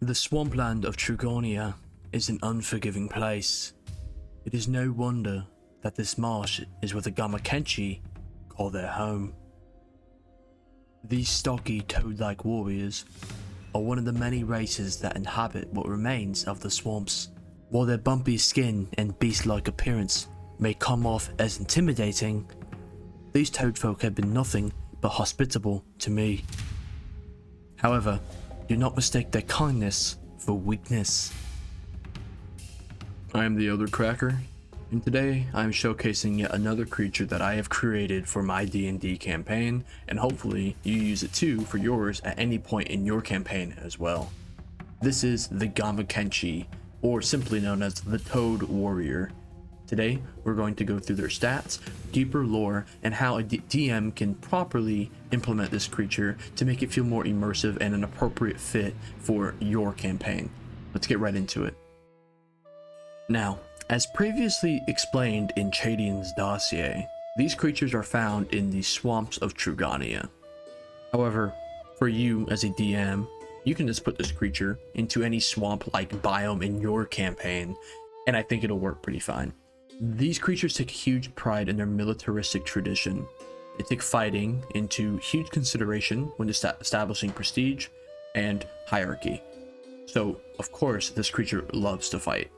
The swampland of Trugonia is an unforgiving place. It is no wonder that this marsh is what the Gama-Kenshi call their home. These stocky toad-like warriors are one of the many races that inhabit what remains of the swamps. While their bumpy skin and beast-like appearance may come off as intimidating, these toadfolk have been nothing but hospitable to me. However, do not mistake their kindness for weakness. I am the Elder Cracker, and today I am showcasing yet another creature that I have created for my D&D campaign, and hopefully you use it too for yours at any point in your campaign as well. This is the Gama-Kenshi, or simply known as the Toad Warrior. Today we're going to go through their stats, deeper lore, and how a DM can properly implement this creature to make it feel more immersive and an appropriate fit for your campaign. Let's get right into it. Now, as previously explained in Chadian's dossier, these creatures are found in the swamps of Trugonia. However, for you as a DM, you can just put this creature into any swamp-like biome in your campaign, and I think it'll work pretty fine. These creatures take huge pride in their militaristic tradition. They take fighting into huge consideration when establishing prestige and hierarchy. So, of course, this creature loves to fight.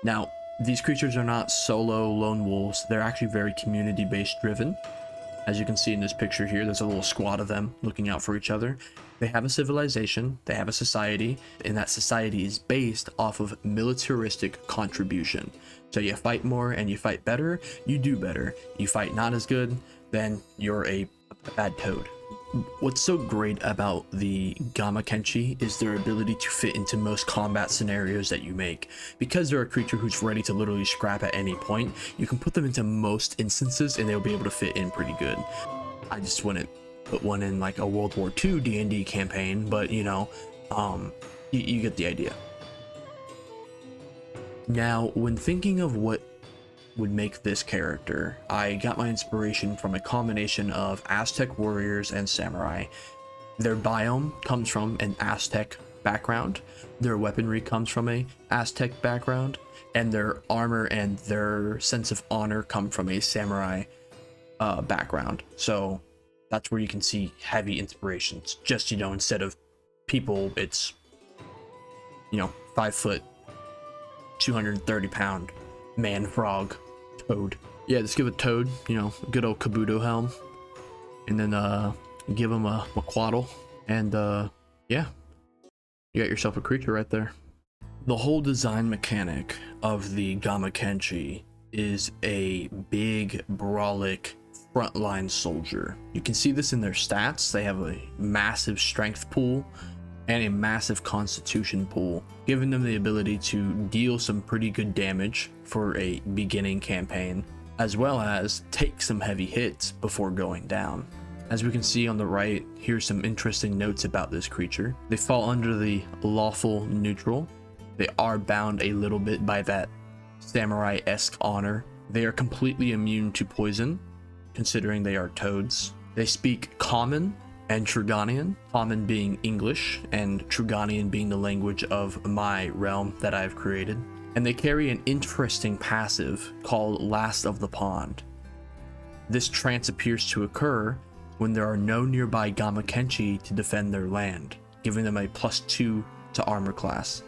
Now, these creatures are not solo lone wolves. They're actually very community-based driven. As you can see in this picture here, there's a little squad of them looking out for each other. They have a civilization, they have a society, and that society is based off of militaristic contribution. So you fight more and you fight better, you do better. You fight not as good, then you're a bad toad. What's so great about the Gama-Kenshi is their ability to fit into most combat scenarios that you make. Because they're a creature who's ready to literally scrap at any point, you can put them into most instances and they'll be able to fit in pretty good. I just wouldn't put one in like a World War II D&D campaign, but you know, you get the idea. Now, when thinking of what would make this character, I got my inspiration from a combination of Aztec warriors and samurai. Their biome comes from an Aztec background, their weaponry comes from a Aztec background, and their armor and their sense of honor come from a samurai background. So that's where you can see heavy inspirations. Just, you know, instead of people, it's, you know, 5 foot 230 pound man frog toad. Yeah, just give a toad, you know, a good old Kabuto helm, and then give him a quaddle, and yeah, you got yourself a creature right there. The whole design mechanic of the Gama-Kenshi is a big brawlic frontline soldier. You can see this in their stats. They have a massive strength pool and a massive constitution pool, giving them the ability to deal some pretty good damage for a beginning campaign, as well as take some heavy hits before going down. As we can see on the right, here's some interesting notes about this creature. They fall under the lawful neutral. They are bound a little bit by that samurai-esque honor. They are completely immune to poison, considering they are toads. They speak Common and Trugonian, Common being English and Trugonian being the language of my realm that I've created. And they carry an interesting passive called Last of the Pond. This trance appears to occur when there are no nearby Gama-Kenshi to defend their land, giving them a +2 to armor class.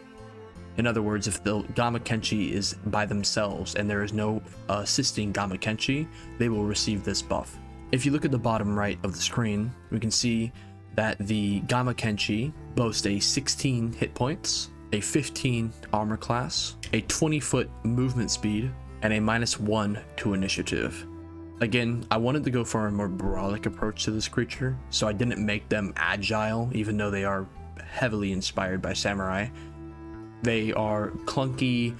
In other words, if the Gama-Kenshi is by themselves and there is no assisting Gama-Kenshi, they will receive this buff. If you look at the bottom right of the screen, we can see that the Gama-Kenshi boast a 16 hit points, a 15 armor class, a 20-foot movement speed, and a -1 to initiative. Again, I wanted to go for a more brawlic approach to this creature, so I didn't make them agile, even though they are heavily inspired by samurai. They are clunky,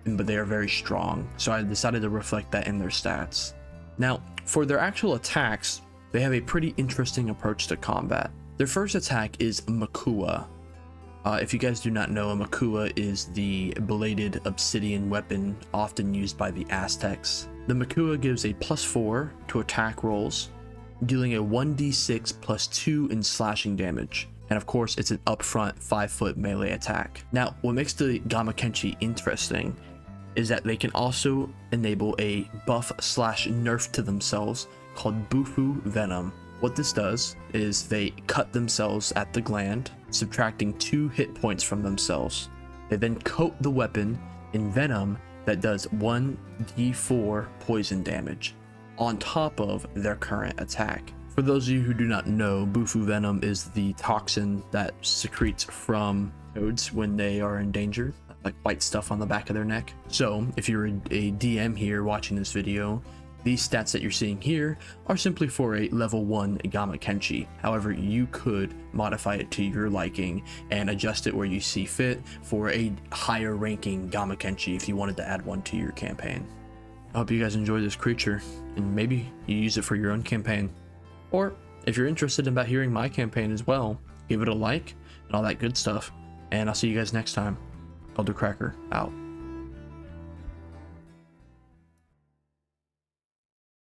but they are very strong, so I decided to reflect that in their stats. Now, for their actual attacks, they have a pretty interesting approach to combat. Their first attack is Makua. If you guys do not know, a Makua is the bladed obsidian weapon often used by the Aztecs. The Makua gives a +4 to attack rolls, dealing a 1d6 +2 in slashing damage, and of course it's an upfront 5-foot melee attack. Now, what makes the Gama-Kenshi interesting is that they can also enable a buff/nerf to themselves called Bufu Venom. What this does is they cut themselves at the gland, subtracting 2 hit points from themselves. They then coat the weapon in venom that does 1d4 poison damage on top of their current attack. For those of you who do not know, Bufu Venom is the toxin that secretes from toads when they are in danger, like white stuff on the back of their neck. So if you're a DM here watching this video, these stats that you're seeing here are simply for a level 1 Gama-Kenshi. However, you could modify it to your liking and adjust it where you see fit for a higher ranking Gama-Kenshi if you wanted to add one to your campaign. I hope you guys enjoy this creature and maybe you use it for your own campaign. Or if you're interested in about hearing my campaign as well, give it a like and all that good stuff. And I'll see you guys next time. Elder Cracker out.